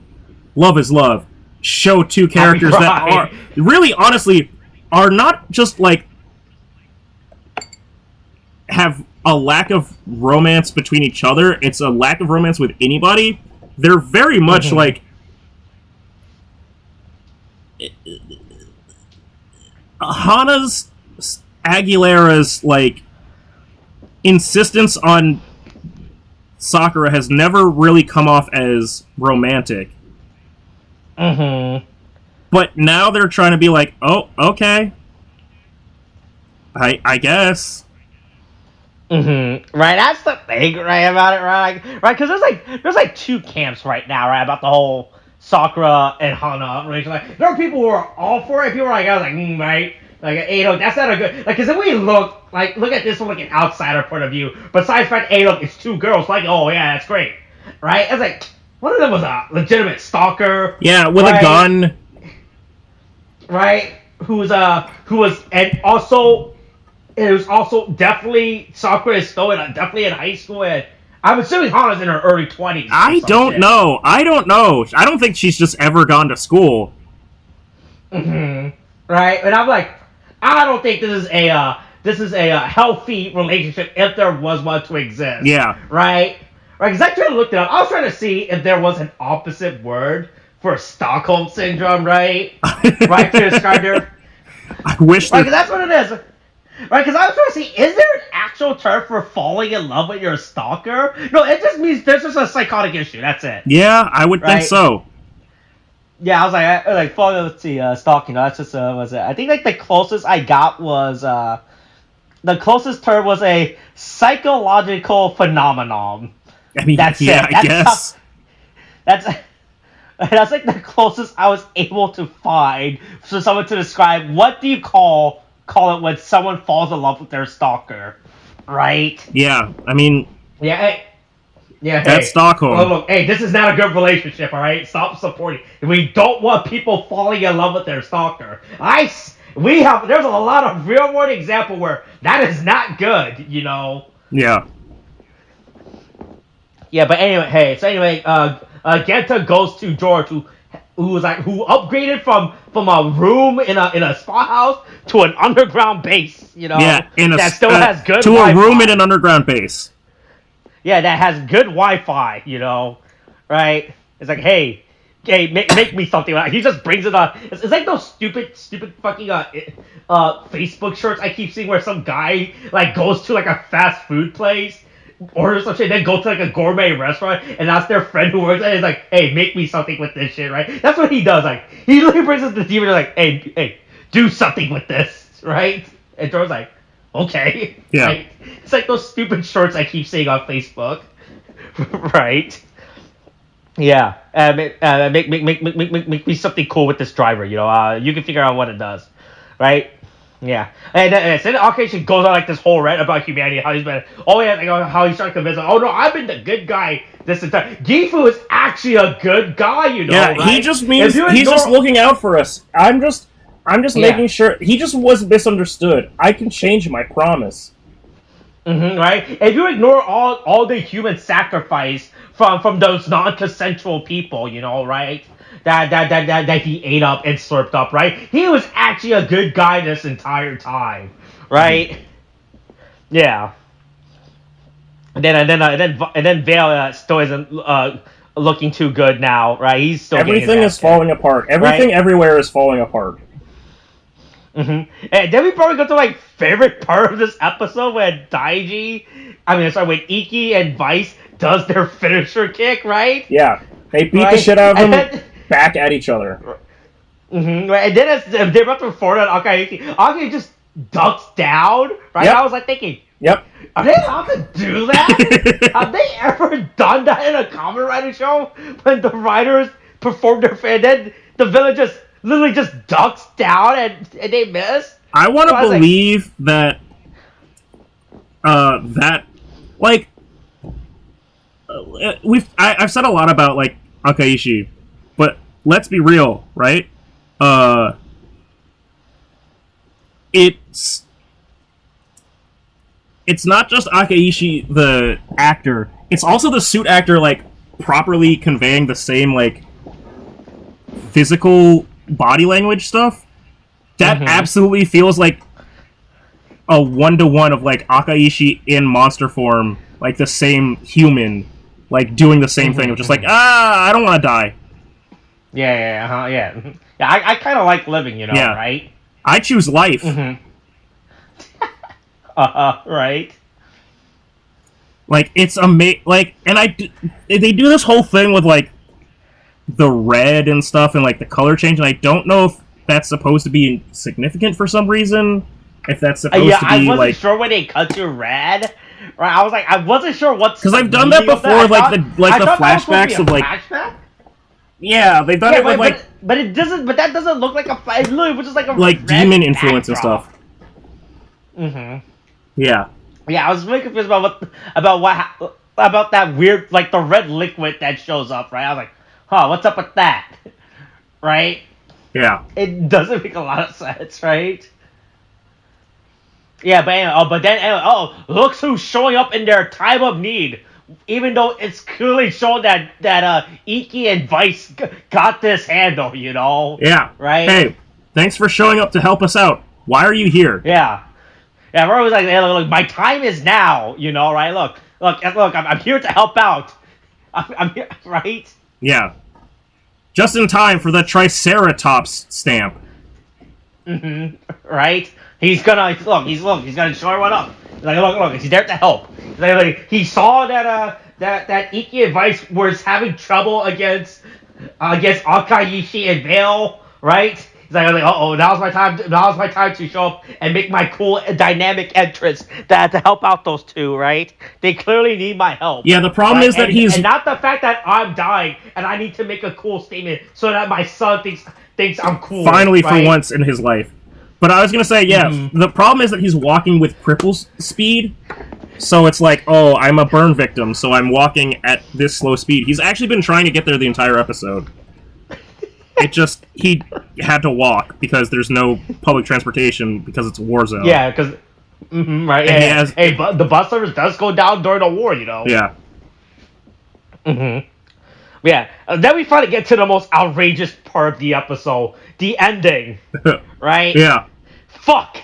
love is love. Show two characters that are really, honestly, are not just like have a lack of romance between each other. It's a lack of romance with anybody. They're very much like Hana's Aguilera's like insistence on Sakura has never really come off as romantic. But now they're trying to be like, oh, okay. I guess. Right, that's the thing, right, about it, right? Right, because there's like two camps right now, right, about the whole Sakura and Hana relationship. Like, there are people who are all for it, people are like, I was like, right? Like, hey, look, that's not a good... Like, because if we look at this from, like, an outsider point of view, besides the fact, hey, look, it's two girls, like, oh, yeah, that's great. Right? It's like, one of them was a legitimate stalker. Yeah, with a gun. Right? Who was, and also, it was also definitely, Sakura is still definitely in high school, and I'm assuming Hana's in her early 20s. I don't know. I don't think she's just ever gone to school. Right? And I'm like, I don't think this is a healthy relationship if there was one to exist. Yeah. Right? Right? Because I tried to look it up. I was trying to see if there was an opposite word for Stockholm Syndrome, right? Right? To describe their... I wish that... Right, because that's what it is. Right? Because I was trying to see, is there an actual term for falling in love with your stalker? No, it just means there's just a psychotic issue. That's it. Yeah, I would think so. Yeah, I was like, let's see, stalking. That's just was it? I think like the closest I got was the closest term was a psychological phenomenon. I mean, that's I guess that's like the closest I was able to find for someone to describe what do you call it when someone falls in love with their stalker, right? Yeah, I mean, that's Stockholm. Oh, look, hey, this is not a good relationship, all right? Stop supporting. We don't want people falling in love with their stalker. There's a lot of real world example where that is not good, you know? Yeah. Yeah, but anyway, Genta goes to George, who upgraded from a room in a spa house to an underground base, you know? Yeah, that still has good to Wi-Fi. A room in an underground base. Yeah, that has good Wi-Fi, you know, right? It's like, hey, make me something. He just brings it on. It's like those stupid fucking Facebook shorts I keep seeing where some guy like goes to like a fast food place, orders some shit, then go to like a gourmet restaurant and ask their friend who works there, and he's like, hey, make me something with this shit, right? That's what he does. Like, he literally brings us the TV and like, hey, do something with this, right? And Jordan's like, okay. Yeah. Right? It's like those stupid shorts I keep seeing on Facebook. Right? Yeah. Make me something cool with this driver, you know? You can figure out what it does. Right? Yeah. And then Akashi goes on like this whole rant about humanity, how he's been, how he's trying to convince him, oh no, I've been the good guy this entire. Gifu is actually a good guy, you know? Yeah, right? he just means he's just looking out for us. I'm just making sure he just was misunderstood. I can change him, I promise. Right? If you ignore all the human sacrifice from those non-consensual people, you know, right? That he ate up and slurped up, right? He was actually a good guy this entire time, right? Yeah. And then Vale still isn't looking too good now, right? He's still everything is falling apart. Everything everywhere is falling apart. And then we probably go to my favorite part of this episode when when Iki and Vice does their finisher kick, right? Yeah, they beat the shit out of him back at each other. Right? And then as they're about to perform on Akashi just ducks down, right? Yep. I was like thinking, yep. Are they allowed to do that? Have they ever done that in a Kamen Rider show? When the riders perform their and then the villain just literally just ducks down and they miss? I want to believe that I've said a lot about like Akaishi, but let's be real, right? It's not just Akaishi the actor, it's also the suit actor like properly conveying the same like physical body language stuff. That absolutely feels like a 1-to-1 of like Akaishi in monster form, like the same human, like doing the same thing of just like, I don't want to die. Yeah. I kind of like living, you know, right? I choose life. Right. Like it's like, and they do this whole thing with like the red and stuff and like the color change, and I don't know if that's supposed to be significant for some reason. If that's supposed to be I wasn't like sure when they cut to red. Right, I was like, I wasn't sure what's because I've done that before, with like the flashbacks of like flashback? Yeah, they've done it with like, but it doesn't. But that doesn't look like a. It literally was just like a like demon influence backdrop. and stuff. Yeah. Yeah, I was really confused about that weird, like the red liquid that shows up. Right, I was like, what's up with that? Right. Yeah. It doesn't make a lot of sense, right? Yeah, but then look who's showing up in their time of need. Even though it's clearly shown that Iki and Vice got this handle, you know? Yeah. Right? Hey, thanks for showing up to help us out. Why are you here? Yeah. Yeah, we're always like, hey, look, my time is now, you know, right? Look, I'm here to help out. I'm here, right? Yeah. Just in time for the Triceratops stamp. Right? He's gonna show one up. He's like, look, he's there to help. He saw that Iki and Vice was having trouble against Akaishi and Vale, right? He's like, now's my time to show up and make my cool dynamic entrance to help out those two, right? They clearly need my help. Yeah, the problem is that and not the fact that I'm dying and I need to make a cool statement so that my son thinks I'm cool. Finally, right? for once in his life. But I was gonna say, the problem is that he's walking with cripple speed, so it's like, I'm a burn victim, so I'm walking at this slow speed. He's actually been trying to get there the entire episode. He had to walk because there's no public transportation because it's a war zone. Yeah, because right. Yeah, the bus service does go down during the war, you know. Yeah. Yeah. Then we finally get to the most outrageous part of the episode, the ending. Right? Yeah. Fuck!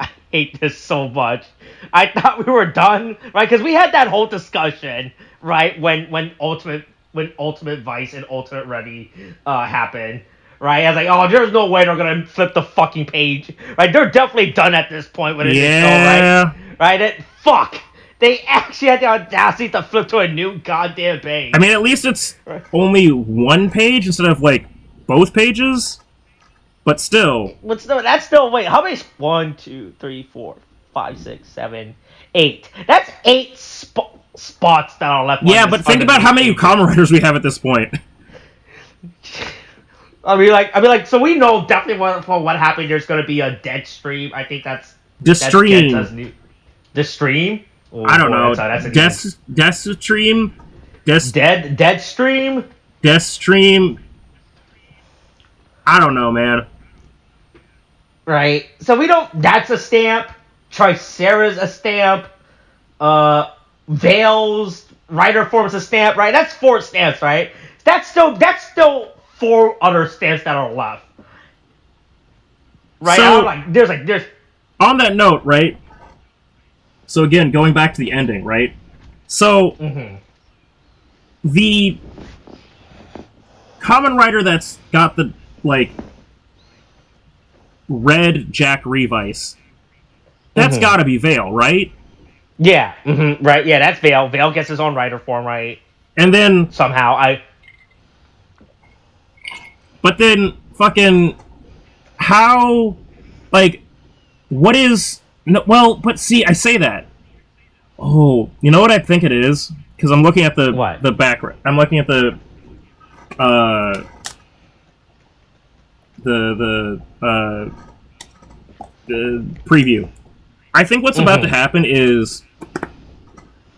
I hate this so much. I thought we were done, right? Because we had that whole discussion, right? When Ultimate when Ultimate Vice and Ultimate Ready happened. Right? I was like, oh, there's no way they're gonna flip the fucking page. Right? They're definitely done at this point with this show, right? Right? Fuck. They actually had the audacity to flip to a new goddamn page. I mean, at least it's only one page instead of like both pages. But still. That's still, wait, how many? 1, 2, 3, 4, 5, 6, 7, 8. That's 8 spots that are left. Yeah, but think about how many Kamen Riders we have at this point. I mean, like, so we know definitely what happened. There's going to be a dead stream. I think that's the stream. The stream. Oh, I don't know. Death stream. Dead stream. Death stream. I don't know, man. Right. So we don't. That's a stamp. Tricera's a stamp. Veil's writer form's a stamp. Right. That's 4 stamps. Right. That's still 4 other stamps that are left. Right. So, there's. On that note, right. So again, going back to the ending, right. So the Kamen Rider that's got the like red Jack Revice, that's gotta be Veil, right? Yeah, right, yeah, that's Veil. Veil gets his own writer form, right? And then somehow but then fucking how, like, what is, no, well, but see, I say that. Oh, you know what I think it is? Because I'm looking at the background. I'm looking at the preview. I think what's about to happen is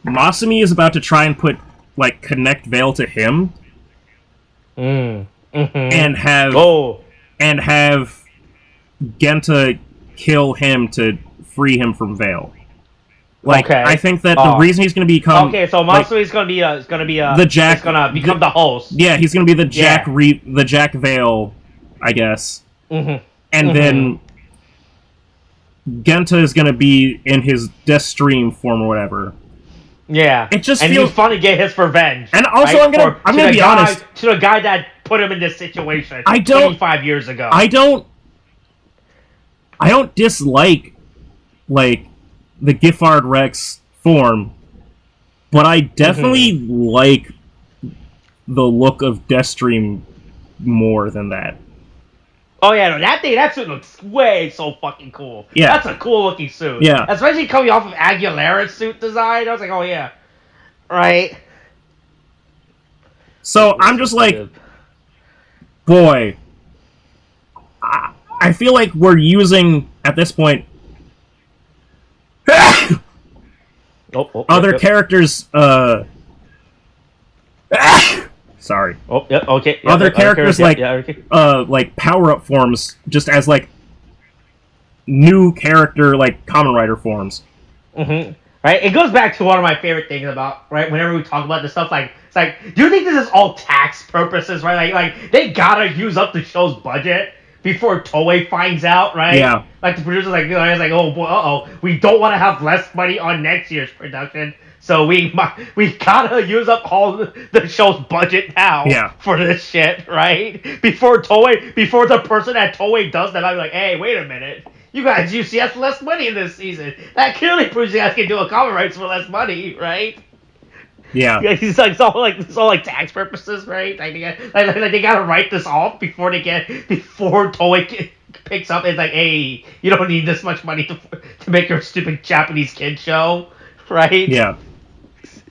Masumi is about to try and connect Veil to him, and have Genta kill him to free him from Veil. I think that the reason he's going to become so Masumi's going to be the Jack. He's going to become the host. Yeah, he's going to be the Jack the Jack Veil, I guess. And then Genta is going to be in his Death Stream form or whatever. Yeah, it just feels fun to get his revenge. And also, I'm gonna be honest to the guy that put him in this situation. 25 years ago. I don't dislike the Giffard Rex form, but I definitely like the look of Deathstream more than that. Oh yeah, no, that suit looks way so fucking cool. Yeah. That's a cool looking suit. Yeah. Especially coming off of Aguilera's suit design. I was like, oh yeah. Right? So I'm just like, boy, I feel like we're using, at this point, other characters, sorry. Oh, yeah, okay. Yeah, other characters like power-up forms, just as new character Kamen Rider forms. Right. It goes back to one of my favorite things about whenever we talk about this stuff. It's like, do you think this is all tax purposes? Right. Like they gotta use up the show's budget before Toei finds out. Right. Yeah. Like the producers oh boy, we don't want to have less money on next year's production. So we gotta use up all the show's budget now for this shit, right? Before the person at Toei does that, I'll be like, hey, wait a minute. You guys use less money in this season. That clearly proves you guys can do a Kamen Rider for less money, right? Yeah. It's all tax purposes, right? They gotta write this off before Toei picks up. It's like, hey, you don't need this much money to make your stupid Japanese kid show, right? Yeah.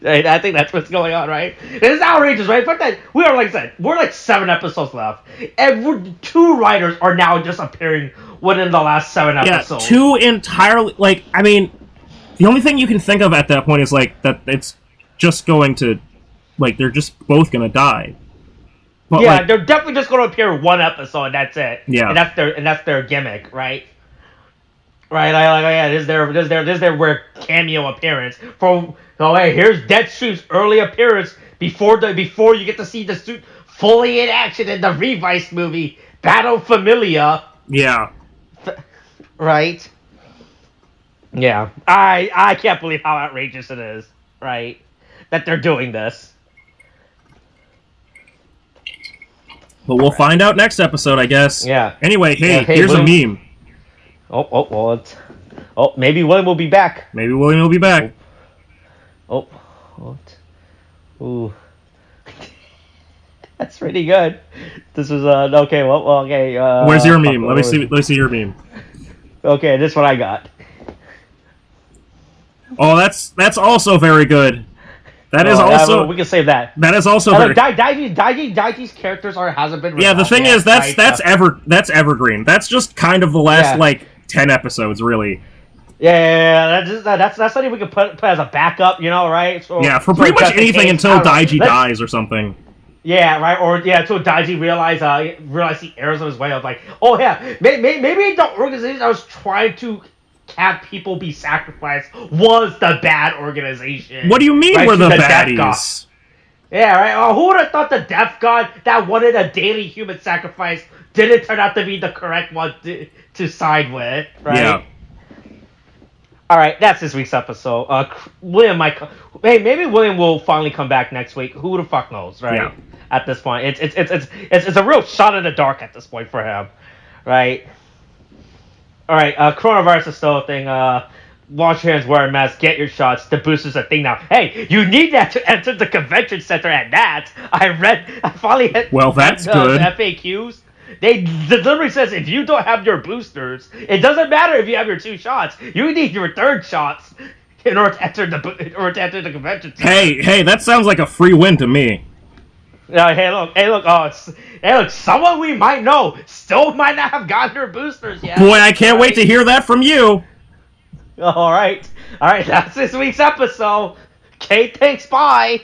Right, I think that's what's going on, right? It's outrageous, right? But that we are, like I said, we're 7 episodes left, and 2 writers are now just appearing within the last 7 episodes. 2 entirely. I mean, the only thing you can think of at that point is that it's just going to, they're just both gonna die. But, they're definitely just going to appear 1 episode, and that's it. Yeah, and that's their gimmick, right? Right, this is their rare cameo appearance. Hey, here's Deathstream's early appearance before you get to see the suit fully in action in the Revice movie, Battle Familia. Yeah. Right? Yeah. I can't believe how outrageous it is, right? That they're doing this. But we'll find out next episode, I guess. Yeah. Anyway, hey, Yeah, hey, here's a William. meme. Maybe William will be back. Maybe William will be back. What? Ooh. That's pretty good. This was okay. Well, okay. Where's your meme? Let me see your meme. Okay, this one I got. Oh, that's also very good. That is also we can save that. That is also very. Daiji's characters hasn't been. Yeah, the thing is that's evergreen. That's just kind of the last like 10 episodes, really. Yeah, that's something we can put as a backup, right? So, yeah, for pretty much anything until Daiji dies or something. Yeah, right. Or until Daiji realize the errors of his way of like, oh yeah, maybe the organization I was trying to have people be sacrificed was the bad organization. What do you mean we're the baddies? Yeah, right. Who would have thought the death god that wanted a daily human sacrifice didn't turn out to be the correct one to side with, right? Yeah. All right, that's this week's episode. William maybe William will finally come back next week. Who the fuck knows, right? Yeah. At this point, it's a real shot in the dark at this point for him, right? All right, coronavirus is still a thing. Wash your hands, wear a mask, get your shots. The booster's a thing now. Hey, you need that to enter the convention center at that. I finally hit. Well, that's good. FAQs. The delivery says if you don't have your boosters, it doesn't matter if you have your 2 shots. You need your 3rd shots in order to enter the convention center. Hey, that sounds like a free win to me. Hey, look! Someone we might know still might not have gotten their boosters yet. Boy, I can't wait to hear that from you. All right. That's this week's episode. Okay, thanks. Bye.